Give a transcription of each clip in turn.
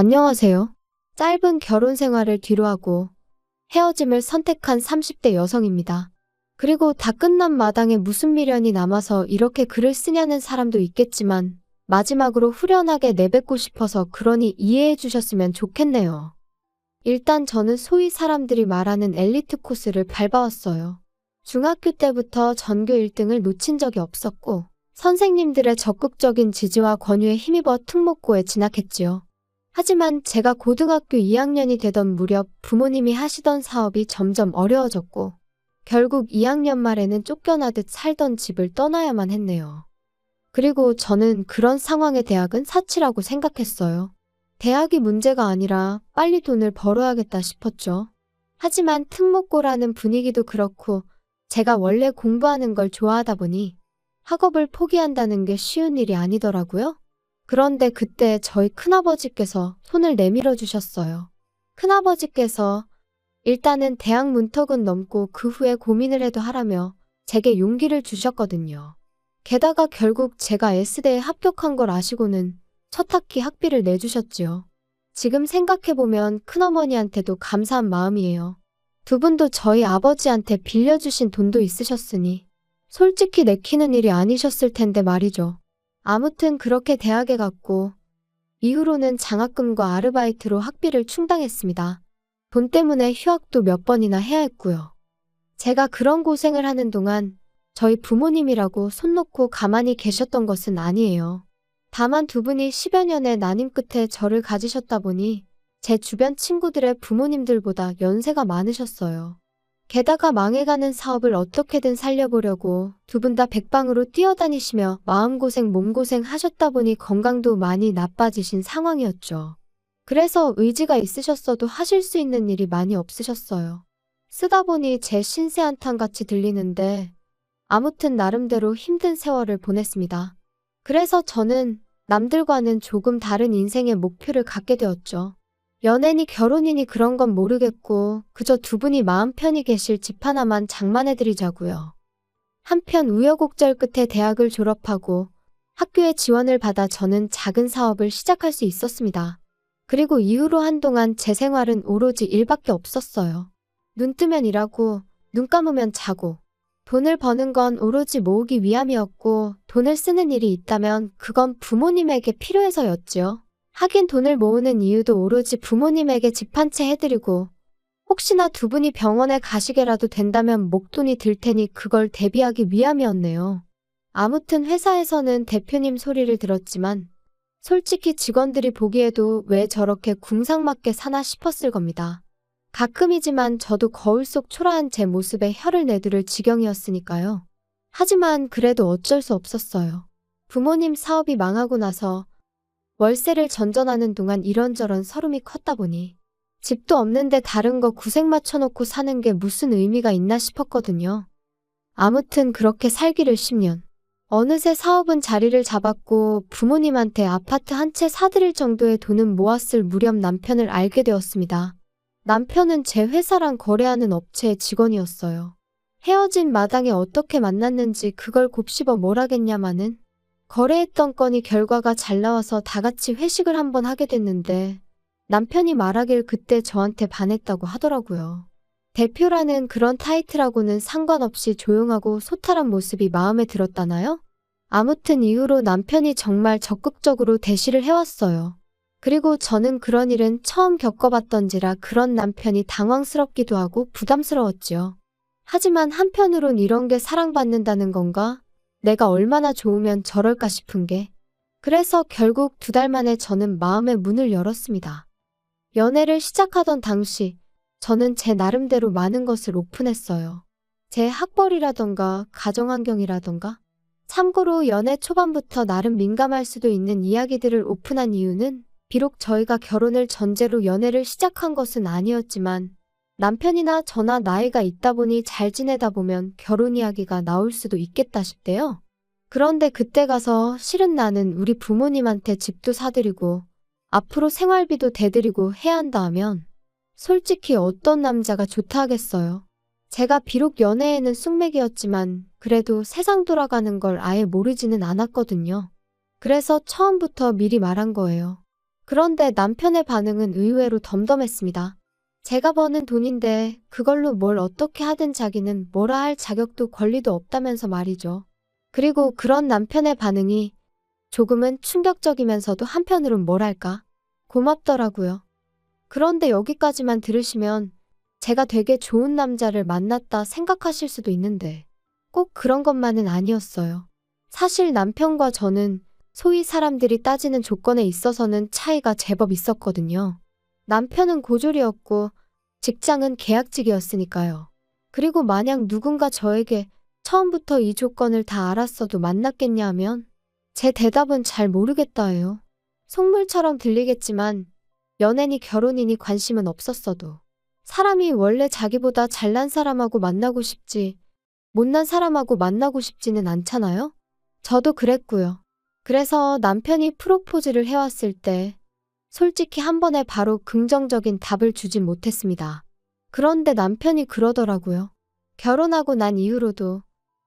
안녕하세요. 짧은 결혼 생활을 뒤로하고 헤어짐을 선택한 30대 여성입니다. 그리고 다 끝난 마당에 무슨 미련이 남아서 이렇게 글을 쓰냐는 사람도 있겠지만 마지막으로 후련하게 내뱉고 싶어서 그러니 이해해 주셨으면 좋겠네요. 일단 저는 소위 사람들이 말하는 엘리트 코스를 밟아왔어요. 중학교 때부터 전교 1등을 놓친 적이 없었고 선생님들의 적극적인 지지와 권유에 힘입어 특목고에 진학했지요. 하지만 제가 고등학교 2학년이 되던 무렵 부모님이 하시던 사업이 점점 어려워졌고 결국 2학년 말에는 쫓겨나듯 살던 집을 떠나야만 했네요. 그리고 저는 그런 상황의 대학은 사치라고 생각했어요. 대학이 문제가 아니라 빨리 돈을 벌어야겠다 싶었죠. 하지만 특목고라는 분위기도 그렇고 제가 원래 공부하는 걸 좋아하다 보니 학업을 포기한다는 게 쉬운 일이 아니더라고요. 그런데 그때 저희 큰아버지께서 손을 내밀어 주셨어요. 큰아버지께서 일단은 대학 문턱은 넘고 그 후에 고민을 해도 하라며 제게 용기를 주셨거든요. 게다가 결국 제가 S대에 합격한 걸 아시고는 첫 학기 학비를 내주셨지요. 지금 생각해보면 큰어머니한테도 감사한 마음이에요. 두 분도 저희 아버지한테 빌려주신 돈도 있으셨으니 솔직히 내키는 일이 아니셨을 텐데 말이죠. 아무튼 그렇게 대학에 갔고 이후로는 장학금과 아르바이트로 학비를 충당했습니다. 돈 때문에 휴학도 몇 번이나 해야 했고요. 제가 그런 고생을 하는 동안 저희 부모님이라고 손 놓고 가만히 계셨던 것은 아니에요. 다만 두 분이 10여 년의 난임 끝에 저를 가지셨다 보니 제 주변 친구들의 부모님들보다 연세가 많으셨어요. 게다가 망해가는 사업을 어떻게든 살려보려고 두 분 다 백방으로 뛰어다니시며 마음고생 몸고생 하셨다 보니 건강도 많이 나빠지신 상황이었죠. 그래서 의지가 있으셨어도 하실 수 있는 일이 많이 없으셨어요. 쓰다 보니 제 신세 한탄같이 들리는데 아무튼 나름대로 힘든 세월을 보냈습니다. 그래서 저는 남들과는 조금 다른 인생의 목표를 갖게 되었죠. 연애니 결혼이니 그런 건 모르겠고 그저 두 분이 마음 편히 계실 집 하나만 장만해드리자고요. 한편 우여곡절 끝에 대학을 졸업하고 학교에 지원을 받아 저는 작은 사업을 시작할 수 있었습니다. 그리고 이후로 한동안 제 생활은 오로지 일밖에 없었어요. 눈 뜨면 일하고 눈 감으면 자고 돈을 버는 건 오로지 모으기 위함이었고 돈을 쓰는 일이 있다면 그건 부모님에게 필요해서였지요. 하긴 돈을 모으는 이유도 오로지 부모님에게 집 한 채 해드리고 혹시나 두 분이 병원에 가시게라도 된다면 목돈이 들 테니 그걸 대비하기 위함이었네요. 아무튼 회사에서는 대표님 소리를 들었지만 솔직히 직원들이 보기에도 왜 저렇게 궁상맞게 사나 싶었을 겁니다. 가끔이지만 저도 거울 속 초라한 제 모습에 혀를 내두를 지경이었으니까요. 하지만 그래도 어쩔 수 없었어요. 부모님 사업이 망하고 나서 월세를 전전하는 동안 이런저런 서름이 컸다 보니 집도 없는데 다른 거 구색 맞춰놓고 사는 게 무슨 의미가 있나 싶었거든요. 아무튼 그렇게 살기를 10년. 어느새 사업은 자리를 잡았고 부모님한테 아파트 한 채 사드릴 정도의 돈은 모았을 무렵 남편을 알게 되었습니다. 남편은 제 회사랑 거래하는 업체의 직원이었어요. 헤어진 마당에 어떻게 만났는지 그걸 곱씹어 뭘 하겠냐마는 거래했던 건이 결과가 잘 나와서 다 같이 회식을 한번 하게 됐는데 남편이 말하길 그때 저한테 반했다고 하더라고요. 대표라는 그런 타이틀하고는 상관없이 조용하고 소탈한 모습이 마음에 들었다나요? 아무튼 이후로 남편이 정말 적극적으로 대시를 해왔어요. 그리고 저는 그런 일은 처음 겪어봤던지라 그런 남편이 당황스럽기도 하고 부담스러웠지요. 하지만 한편으론 이런 게 사랑받는다는 건가? 내가 얼마나 좋으면 저럴까 싶은 게. 그래서 결국 2달 만에 저는 마음의 문을 열었습니다. 연애를 시작하던 당시 저는 제 나름대로 많은 것을 오픈했어요. 제 학벌이라던가 가정환경이라던가. 참고로 연애 초반부터 나름 민감할 수도 있는 이야기들을 오픈한 이유는 비록 저희가 결혼을 전제로 연애를 시작한 것은 아니었지만 남편이나 저나 나이가 있다 보니 잘 지내다 보면 결혼 이야기가 나올 수도 있겠다 싶대요. 그런데 그때 가서 실은 나는 우리 부모님한테 집도 사드리고 앞으로 생활비도 대드리고 해야 한다 하면 솔직히 어떤 남자가 좋다 하겠어요. 제가 비록 연애에는 쑥맥이었지만 그래도 세상 돌아가는 걸 아예 모르지는 않았거든요. 그래서 처음부터 미리 말한 거예요. 그런데 남편의 반응은 의외로 덤덤했습니다. 제가 버는 돈인데 그걸로 뭘 어떻게 하든 자기는 뭐라 할 자격도 권리도 없다면서 말이죠. 그리고 그런 남편의 반응이 조금은 충격적이면서도 한편으론 뭐랄까 고맙더라고요. 그런데 여기까지만 들으시면 제가 되게 좋은 남자를 만났다 생각하실 수도 있는데 꼭 그런 것만은 아니었어요. 사실 남편과 저는 소위 사람들이 따지는 조건에 있어서는 차이가 제법 있었거든요. 남편은 고졸이었고 직장은 계약직이었으니까요. 그리고 만약 누군가 저에게 처음부터 이 조건을 다 알았어도 만났겠냐 하면 제 대답은 잘 모르겠다예요. 속물처럼 들리겠지만 연애니 결혼이니 관심은 없었어도 사람이 원래 자기보다 잘난 사람하고 만나고 싶지 못난 사람하고 만나고 싶지는 않잖아요? 저도 그랬고요. 그래서 남편이 프로포즈를 해왔을 때 솔직히 한 번에 바로 긍정적인 답을 주진 못했습니다. 그런데 남편이 그러더라고요. 결혼하고 난 이후로도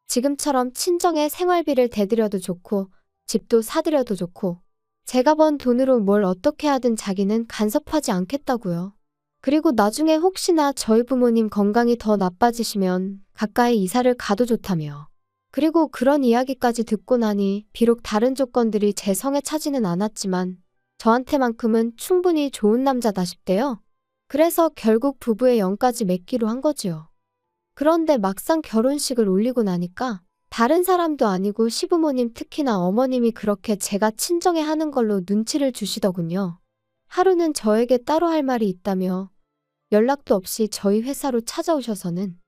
지금처럼 친정에 생활비를 대드려도 좋고 집도 사드려도 좋고 제가 번 돈으로 뭘 어떻게 하든 자기는 간섭하지 않겠다고요. 그리고 나중에 혹시나 저희 부모님 건강이 더 나빠지시면 가까이 이사를 가도 좋다며. 그리고 그런 이야기까지 듣고 나니 비록 다른 조건들이 제 성에 차지는 않았지만 저한테만큼은 충분히 좋은 남자다 싶대요. 그래서 결국 부부의 영까지 맺기로 한 거지요. 그런데 막상 결혼식을 올리고 나니까 다른 사람도 아니고 시부모님 특히나 어머님이 그렇게 제가 친정에 하는 걸로 눈치를 주시더군요. 하루는 저에게 따로 할 말이 있다며 연락도 없이 저희 회사로 찾아오셔서는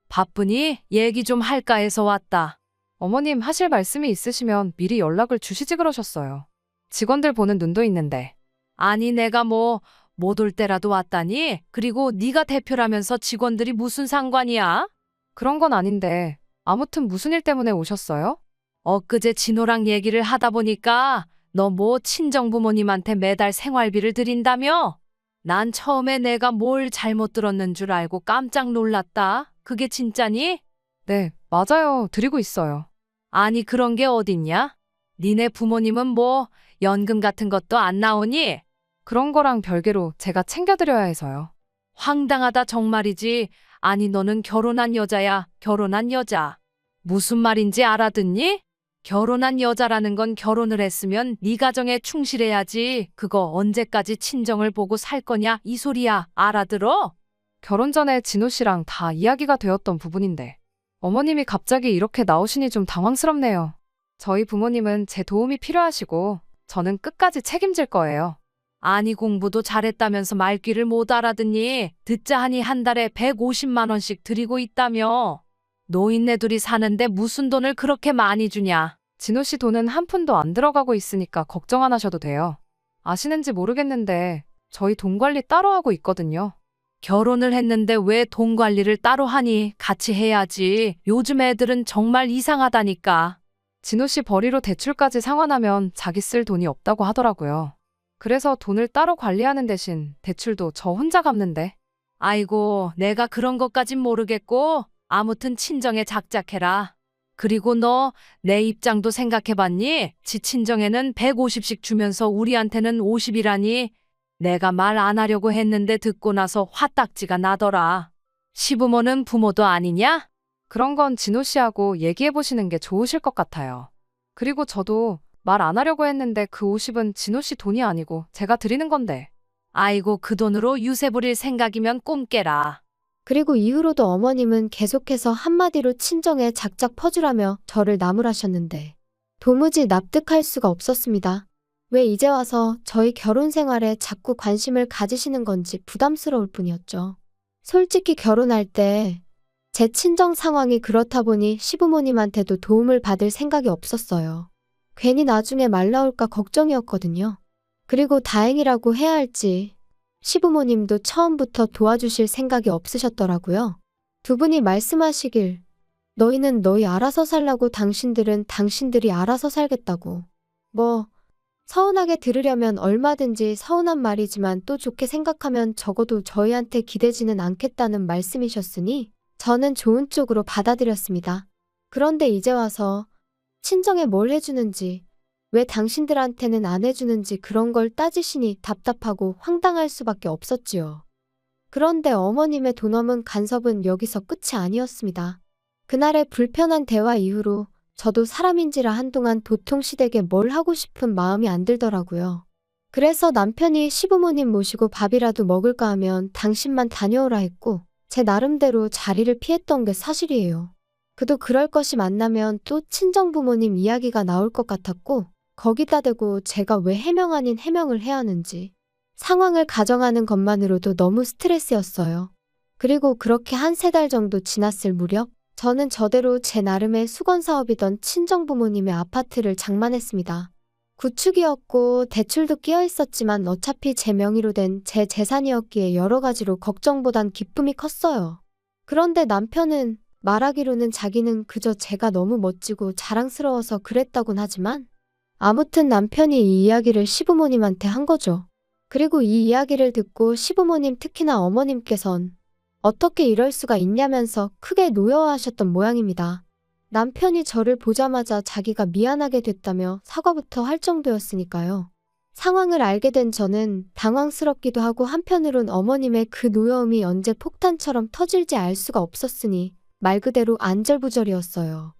바쁘니? 얘기 좀 할까 해서 왔다. 어머님 하실 말씀이 있으시면 미리 연락을 주시지 그러셨어요. 직원들 보는 눈도 있는데. 아니 내가 뭐 못 올 때라도 왔다니? 그리고 네가 대표라면서 직원들이 무슨 상관이야? 그런 건 아닌데 아무튼 무슨 일 때문에 오셨어요? 엊그제 진호랑 얘기를 하다 보니까 너 뭐 친정부모님한테 매달 생활비를 드린다며? 난 처음에 내가 뭘 잘못 들었는 줄 알고 깜짝 놀랐다. 그게 진짜니? 네, 맞아요. 드리고 있어요. 아니 그런 게 어딨냐? 니네 부모님은 뭐 연금 같은 것도 안 나오니? 그런 거랑 별개로 제가 챙겨드려야 해서요. 황당하다 정말이지. 아니 너는 결혼한 여자야. 결혼한 여자. 무슨 말인지 알아듣니? 결혼한 여자라는 건 결혼을 했으면 네 가정에 충실해야지. 그거 언제까지 친정을 보고 살 거냐 이 소리야. 알아들어? 결혼 전에 진호 씨랑 다 이야기가 되었던 부분인데 어머님이 갑자기 이렇게 나오시니 좀 당황스럽네요. 저희 부모님은 제 도움이 필요하시고 저는 끝까지 책임질 거예요. 아니 공부도 잘했다면서 말귀를 못 알아듣니? 듣자 하니 한 달에 150만 원씩 드리고 있다며. 노인네 둘이 사는데 무슨 돈을 그렇게 많이 주냐? 진호 씨 돈은 한 푼도 안 들어가고 있으니까 걱정 안 하셔도 돼요. 아시는지 모르겠는데 저희 돈 관리 따로 하고 있거든요. 결혼을 했는데 왜 돈 관리를 따로 하니? 같이 해야지. 요즘 애들은 정말 이상하다니까. 진호 씨 벌이로 대출까지 상환하면 자기 쓸 돈이 없다고 하더라고요. 그래서 돈을 따로 관리하는 대신 대출도 저 혼자 갚는데. 아이고, 내가 그런 것까진 모르겠고 아무튼 친정에 작작해라. 그리고 너 내 입장도 생각해봤니? 지 친정에는 150씩 주면서 우리한테는 50이라니. 내가 말 안 하려고 했는데 듣고 나서 화딱지가 나더라. 시부모는 부모도 아니냐? 그런 건 진호 씨하고 얘기해보시는 게 좋으실 것 같아요. 그리고 저도 말 안 하려고 했는데 그 50은 진호 씨 돈이 아니고 제가 드리는 건데. 아이고 그 돈으로 유세 부릴 생각이면 꿈 깨라. 그리고 이후로도 어머님은 계속해서 한마디로 친정에 작작 퍼주라며 저를 나무라셨는데 도무지 납득할 수가 없었습니다. 왜 이제 와서 저희 결혼 생활에 자꾸 관심을 가지시는 건지 부담스러울 뿐이었죠. 솔직히 결혼할 때 제 친정 상황이 그렇다 보니 시부모님한테도 도움을 받을 생각이 없었어요. 괜히 나중에 말 나올까 걱정이었거든요. 그리고 다행이라고 해야 할지 시부모님도 처음부터 도와주실 생각이 없으셨더라고요. 두 분이 말씀하시길 너희는 너희 알아서 살라고 당신들은 당신들이 알아서 살겠다고. 뭐 서운하게 들으려면 얼마든지 서운한 말이지만 또 좋게 생각하면 적어도 저희한테 기대지는 않겠다는 말씀이셨으니 저는 좋은 쪽으로 받아들였습니다. 그런데 이제 와서 친정에 뭘 해주는지 왜 당신들한테는 안 해주는지 그런 걸 따지시니 답답하고 황당할 수밖에 없었지요. 그런데 어머님의 돈없는 간섭은 여기서 끝이 아니었습니다. 그날의 불편한 대화 이후로 저도 사람인지라 한동안 도통시댁에 뭘 하고 싶은 마음이 안 들더라고요. 그래서 남편이 시부모님 모시고 밥이라도 먹을까 하면 당신만 다녀오라 했고 제 나름대로 자리를 피했던 게 사실이에요. 그도 그럴 것이 만나면 또 친정부모님 이야기가 나올 것 같았고 거기다 대고 제가 왜 해명 아닌 해명을 해야 하는지 상황을 가정하는 것만으로도 너무 스트레스였어요. 그리고 그렇게 한 3달 정도 지났을 무렵 저는 저대로 제 나름의 수건 사업이던 친정부모님의 아파트를 장만했습니다. 구축이었고 대출도 끼어 있었지만 어차피 제 명의로 된 제 재산이었기에 여러 가지로 걱정보단 기쁨이 컸어요. 그런데 남편은 말하기로는 자기는 그저 제가 너무 멋지고 자랑스러워서 그랬다곤 하지만 아무튼 남편이 이 이야기를 시부모님한테 한 거죠. 그리고 이 이야기를 듣고 시부모님 특히나 어머님께선 어떻게 이럴 수가 있냐면서 크게 노여워하셨던 모양입니다. 남편이 저를 보자마자 자기가 미안하게 됐다며 사과부터 할 정도였으니까요. 상황을 알게 된 저는 당황스럽기도 하고 한편으론 어머님의 그 노여움이 언제 폭탄처럼 터질지 알 수가 없었으니 말 그대로 안절부절이었어요.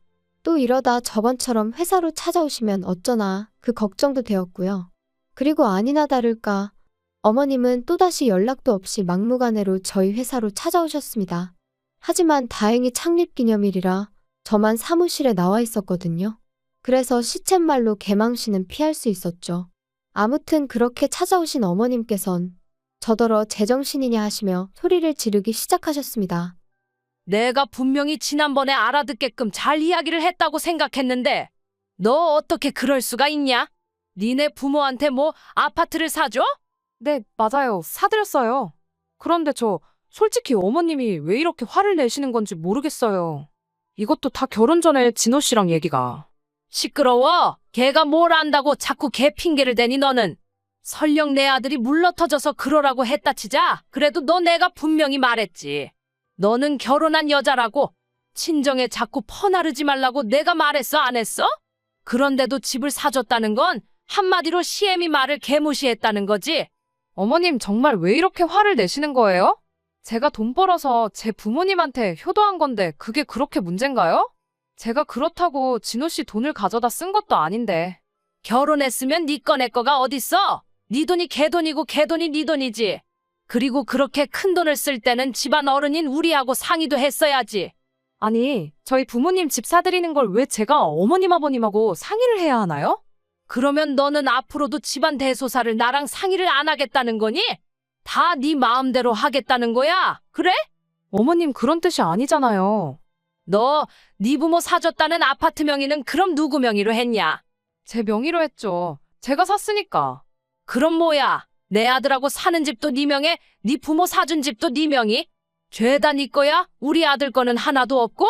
또 이러다 저번처럼 회사로 찾아오시면 어쩌나 그 걱정도 되었고요. 그리고 아니나 다를까 어머님은 또다시 연락도 없이 막무가내로 저희 회사로 찾아오셨습니다. 하지만 다행히 창립기념일이라 저만 사무실에 나와 있었거든요. 그래서 시쳇말로 개망신은 피할 수 있었죠. 아무튼 그렇게 찾아오신 어머님께선 저더러 제정신이냐 하시며 소리를 지르기 시작하셨습니다. 내가 분명히 지난번에 알아듣게끔 잘 이야기를 했다고 생각했는데 너 어떻게 그럴 수가 있냐? 니네 부모한테 뭐 아파트를 사줘? 네, 맞아요. 사드렸어요. 그런데 저 솔직히 어머님이 왜 이렇게 화를 내시는 건지 모르겠어요. 이것도 다 결혼 전에 진호 씨랑 얘기가. 시끄러워. 걔가 뭘 안다고 자꾸 걔 핑계를 대니 너는. 설령 내 아들이 물러터져서 그러라고 했다 치자. 그래도 너 내가 분명히 말했지. 너는 결혼한 여자라고 친정에 자꾸 퍼나르지 말라고 내가 말했어 안 했어? 그런데도 집을 사줬다는 건 한마디로 시애미 말을 개무시했다는 거지. 어머님 정말 왜 이렇게 화를 내시는 거예요? 제가 돈 벌어서 제 부모님한테 효도한 건데 그게 그렇게 문제인가요? 제가 그렇다고 진호 씨 돈을 가져다 쓴 것도 아닌데. 결혼했으면 네 거 내 거가 어딨어? 네 돈이 걔 돈이고 걔 돈이 네 돈이지. 그리고 그렇게 큰 돈을 쓸 때는 집안 어른인 우리하고 상의도 했어야지. 아니, 저희 부모님 집 사드리는 걸 왜 제가 어머님 아버님하고 상의를 해야 하나요? 그러면 너는 앞으로도 집안 대소사를 나랑 상의를 안 하겠다는 거니? 다 네 마음대로 하겠다는 거야? 그래? 어머님 그런 뜻이 아니잖아요. 너 네 부모 사줬다는 아파트 명의는 그럼 누구 명의로 했냐? 제 명의로 했죠. 제가 샀으니까. 그럼 뭐야? 내 아들하고 사는 집도 네 명에, 네 부모 사준 집도 네 명의? 죄다 네 거야? 우리 아들 거는 하나도 없고?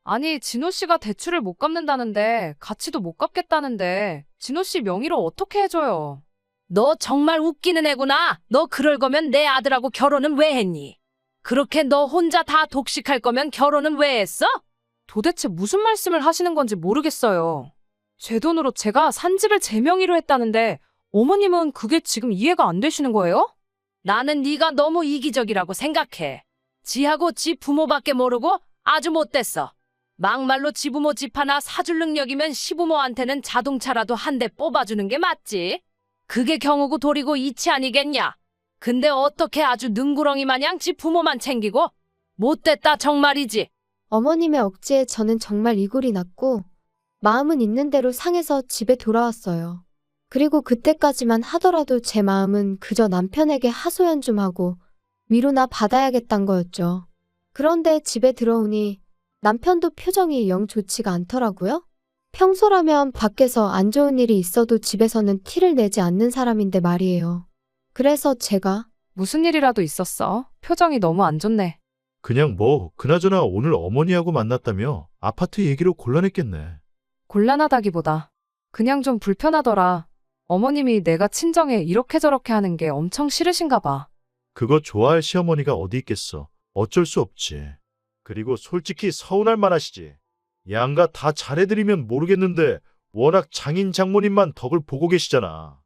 아니, 진호 씨가 대출을 못 갚는다는데 같이도 못 갚겠다는데 진호 씨 명의로 어떻게 해줘요? 너 정말 웃기는 애구나. 너 그럴 거면 내 아들하고 결혼은 왜 했니? 그렇게 너 혼자 다 독식할 거면 결혼은 왜 했어? 도대체 무슨 말씀을 하시는 건지 모르겠어요. 제 돈으로 제가 산 집을 제 명의로 했다는데 어머님은 그게 지금 이해가 안 되시는 거예요? 나는 네가 너무 이기적이라고 생각해. 지하고 지 부모밖에 모르고 아주 못됐어. 막말로 지 부모 집 하나 사줄 능력이면 시부모한테는 자동차라도 한 대 뽑아주는 게 맞지. 그게 경우고 도리고 이치 아니겠냐. 근데 어떻게 아주 능구렁이 마냥 지 부모만 챙기고. 못됐다 정말이지. 어머님의 억지에 저는 정말 이골이 났고 마음은 있는 대로 상해서 집에 돌아왔어요. 그리고 그때까지만 하더라도 제 마음은 그저 남편에게 하소연 좀 하고 위로나 받아야겠단 거였죠. 그런데 집에 들어오니 남편도 표정이 영 좋지가 않더라고요. 평소라면 밖에서 안 좋은 일이 있어도 집에서는 티를 내지 않는 사람인데 말이에요. 그래서 제가 무슨 일이라도 있었어? 표정이 너무 안 좋네. 그냥 그나저나 오늘 어머니하고 만났다며 아파트 얘기로 곤란했겠네. 곤란하다기보다 그냥 좀 불편하더라. 어머님이 내가 친정에 이렇게 저렇게 하는 게 엄청 싫으신가 봐. 그거 좋아할 시어머니가 어디 있겠어. 어쩔 수 없지. 그리고 솔직히 서운할 만하시지. 양가 다 잘해드리면 모르겠는데 워낙 장인 장모님만 덕을 보고 계시잖아.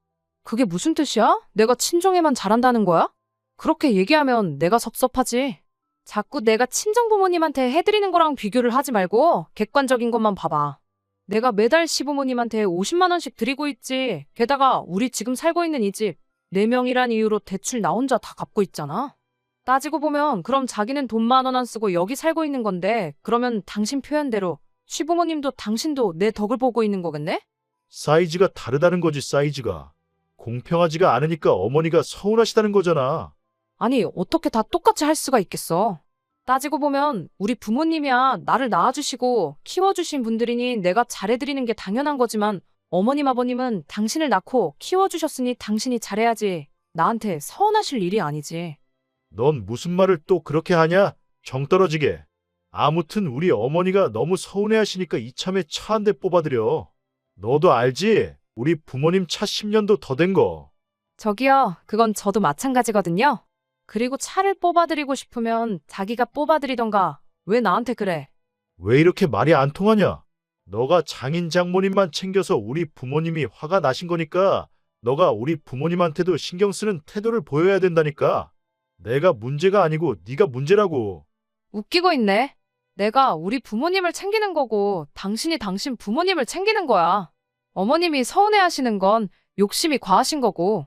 그게 무슨 뜻이야? 내가 친정에만 잘한다는 거야? 그렇게 얘기하면 내가 섭섭하지. 자꾸 내가 친정부모님한테 해드리는 거랑 비교를 하지 말고 객관적인 것만 봐봐. 내가 매달 시부모님한테 50만 원씩 드리고 있지. 게다가 우리 지금 살고 있는 이 집 4명이란 이유로 대출 나 혼자 다 갚고 있잖아. 따지고 보면 그럼 자기는 돈 10,000원 안 쓰고 여기 살고 있는 건데 그러면 당신 표현대로 시부모님도 당신도 내 덕을 보고 있는 거겠네? 사이즈가 다르다는 거지, 사이즈가. 공평하지가 않으니까 어머니가 서운하시다는 거잖아. 아니, 어떻게 다 똑같이 할 수가 있겠어. 따지고 보면 우리 부모님이야 나를 낳아주시고 키워주신 분들이니 내가 잘해드리는 게 당연한 거지만 어머님 아버님은 당신을 낳고 키워주셨으니 당신이 잘해야지. 나한테 서운하실 일이 아니지. 넌 무슨 말을 또 그렇게 하냐? 정 떨어지게. 아무튼 우리 어머니가 너무 서운해하시니까 이참에 차 한 대 뽑아드려. 너도 알지? 우리 부모님 차 10년도 더 된 거. 저기요, 그건 저도 마찬가지거든요. 그리고 차를 뽑아드리고 싶으면 자기가 뽑아드리던가. 왜 나한테 그래? 왜 이렇게 말이 안 통하냐? 너가 장인 장모님만 챙겨서 우리 부모님이 화가 나신 거니까 너가 우리 부모님한테도 신경 쓰는 태도를 보여야 된다니까. 내가 문제가 아니고 네가 문제라고. 웃기고 있네. 내가 우리 부모님을 챙기는 거고 당신이 당신 부모님을 챙기는 거야. 어머님이 서운해하시는 건 욕심이 과하신 거고.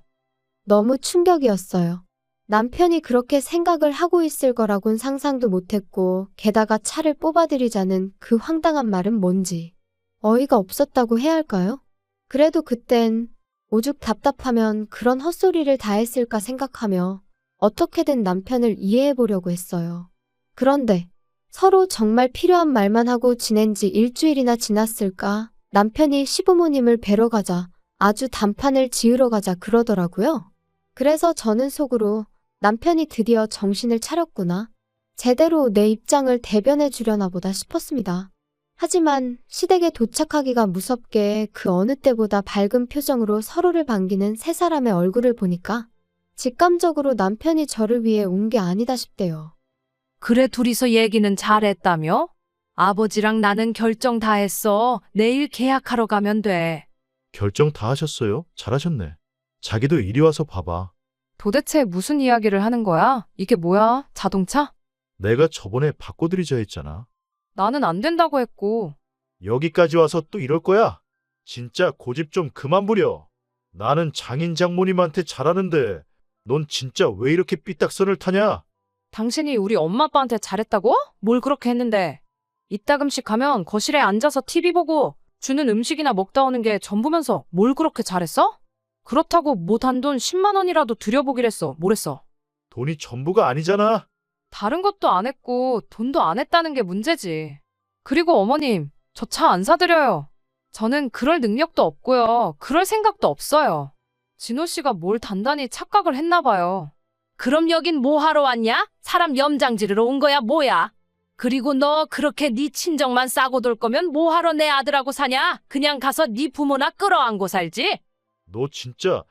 너무 충격이었어요. 남편이 그렇게 생각을 하고 있을 거라곤 상상도 못했고, 게다가 차를 뽑아드리자는 그 황당한 말은 뭔지 어이가 없었다고 해야 할까요? 그래도 그땐 오죽 답답하면 그런 헛소리를 다 했을까 생각하며 어떻게든 남편을 이해해 보려고 했어요. 그런데 서로 정말 필요한 말만 하고 지낸 지 일주일이나 지났을까 남편이 시부모님을 뵈러 가자, 아주 단판을 지으러 가자 그러더라고요. 그래서 저는 속으로 남편이 드디어 정신을 차렸구나. 제대로 내 입장을 대변해 주려나 보다 싶었습니다. 하지만 시댁에 도착하기가 무섭게 그 어느 때보다 밝은 표정으로 서로를 반기는 세 사람의 얼굴을 보니까 직감적으로 남편이 저를 위해 온 게 아니다 싶대요. 그래, 둘이서 얘기는 잘했다며? 아버지랑 나는 결정 다 했어. 내일 계약하러 가면 돼. 결정 다 하셨어요? 잘하셨네. 자기도 이리 와서 봐봐. 도대체 무슨 이야기를 하는 거야? 이게 뭐야? 자동차? 내가 저번에 바꿔드리자 했잖아. 나는 안 된다고 했고. 여기까지 와서 또 이럴 거야? 진짜 고집 좀 그만 부려. 나는 장인 장모님한테 잘하는데 넌 진짜 왜 이렇게 삐딱선을 타냐? 당신이 우리 엄마 아빠한테 잘했다고? 뭘 그렇게 했는데? 이따금씩 가면 거실에 앉아서 TV 보고 주는 음식이나 먹다 오는 게 전부면서 뭘 그렇게 잘했어? 그렇다고 뭐 단돈 10만 원이라도 들여보기랬어. 뭐랬어? 돈이 전부가 아니잖아. 다른 것도 안 했고 돈도 안 했다는 게 문제지. 그리고 어머님, 저 차 안 사드려요. 저는 그럴 능력도 없고요. 그럴 생각도 없어요. 진호 씨가 뭘 단단히 착각을 했나 봐요. 그럼 여긴 뭐 하러 왔냐? 사람 염장 지르러 온 거야 뭐야? 그리고 너 그렇게 네 친정만 싸고 돌 거면 뭐 하러 내 아들하고 사냐? 그냥 가서 네 부모나 끌어안고 살지? 너 진짜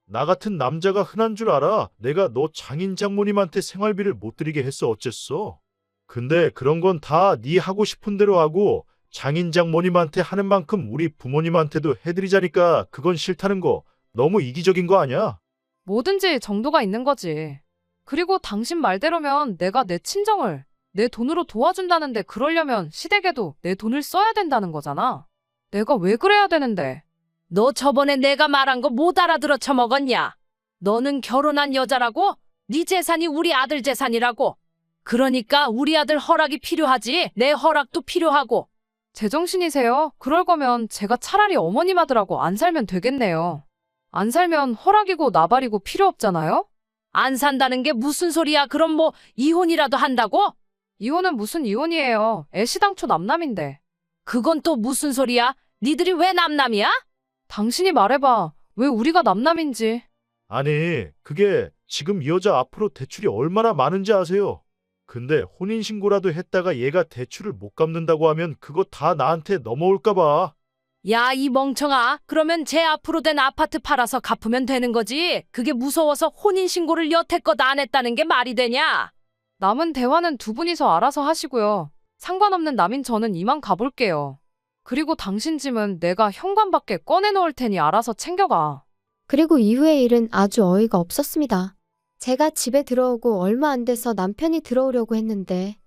나 같은 남자가 흔한 줄 알아? 내가 너 장인 장모님한테 생활비를 못 드리게 했어 어쨌어? 근데 그런 건 다 네 하고 싶은 대로 하고 장인 장모님한테 하는 만큼 우리 부모님한테도 해드리자니까 그건 싫다는 거 너무 이기적인 거 아니야? 뭐든지 정도가 있는 거지. 그리고 당신 말대로면 내가 내 친정을 내 돈으로 도와준다는데 그러려면 시댁에도 내 돈을 써야 된다는 거잖아. 내가 왜 그래야 되는데? 너 저번에 내가 말한 거 못 알아들어 처먹었냐? 너는 결혼한 여자라고? 네 재산이 우리 아들 재산이라고. 그러니까 우리 아들 허락이 필요하지. 내 허락도 필요하고. 제정신이세요? 그럴 거면 제가 차라리 어머님 아들하고 안 살면 되겠네요. 안 살면 허락이고 나발이고 필요 없잖아요? 안 산다는 게 무슨 소리야? 그럼 뭐 이혼이라도 한다고? 이혼은 무슨 이혼이에요. 애시당초 남남인데. 그건 또 무슨 소리야? 니들이 왜 남남이야? 당신이 말해봐. 왜 우리가 남남인지. 아니, 그게 지금 이 여자 앞으로 대출이 얼마나 많은지 아세요? 근데 혼인신고라도 했다가 얘가 대출을 못 갚는다고 하면 그거 다 나한테 넘어올까 봐. 야, 이 멍청아. 그러면 제 앞으로 된 아파트 팔아서 갚으면 되는 거지. 그게 무서워서 혼인신고를 여태껏 안 했다는 게 말이 되냐? 남은 대화는 두 분이서 알아서 하시고요. 상관없는 남인 저는 이만 가볼게요. 그리고 당신 짐은 내가 현관밖에 꺼내놓을 테니 알아서 챙겨가. 그리고 이후의 일은 아주 어이가 없었습니다. 제가 집에 들어오고 얼마 안 돼서 남편이 들어오려고 했는데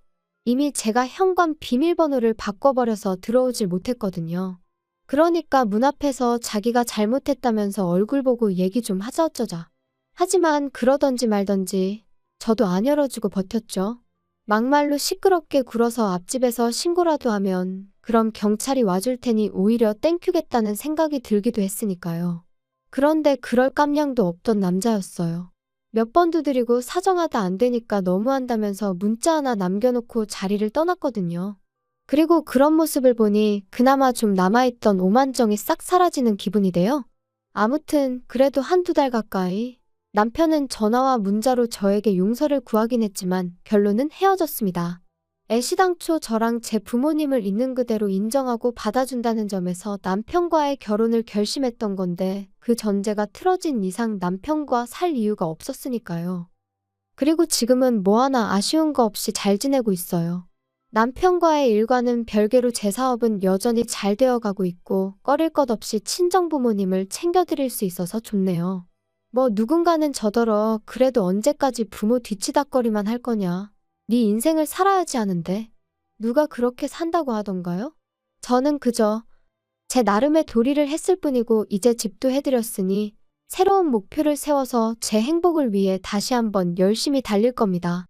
이미 제가 현관 비밀번호를 바꿔버려서 들어오질 못했거든요. 그러니까 문 앞에서 자기가 잘못했다면서 얼굴 보고 얘기 좀 하자 어쩌자. 하지만 그러던지 말던지 저도 안 열어주고 버텼죠. 막말로 시끄럽게 굴어서 앞집에서 신고라도 하면 그럼 경찰이 와줄 테니 오히려 땡큐겠다는 생각이 들기도 했으니까요. 그런데 그럴 깜냥도 없던 남자였어요. 몇 번 두드리고 사정하다 안 되니까 너무한다면서 문자 하나 남겨놓고 자리를 떠났거든요. 그리고 그런 모습을 보니 그나마 좀 남아있던 오만정이 싹 사라지는 기분이 돼요. 아무튼 그래도 한두 달 가까이 남편은 전화와 문자로 저에게 용서를 구하긴 했지만 결론은 헤어졌습니다. 애시당초 저랑 제 부모님을 있는 그대로 인정하고 받아준다는 점에서 남편과의 결혼을 결심했던 건데 그 전제가 틀어진 이상 남편과 살 이유가 없었으니까요. 그리고 지금은 뭐 하나 아쉬운 거 없이 잘 지내고 있어요. 남편과의 일과는 별개로 제 사업은 여전히 잘 되어가고 있고 꺼릴 것 없이 친정부모님을 챙겨드릴 수 있어서 좋네요. 뭐 누군가는 저더러 그래도 언제까지 부모 뒤치다꺼리만 할 거냐. 네 인생을 살아야지 하는데 누가 그렇게 산다고 하던가요? 저는 그저 제 나름의 도리를 했을 뿐이고 이제 집도 해드렸으니 새로운 목표를 세워서 제 행복을 위해 다시 한번 열심히 달릴 겁니다.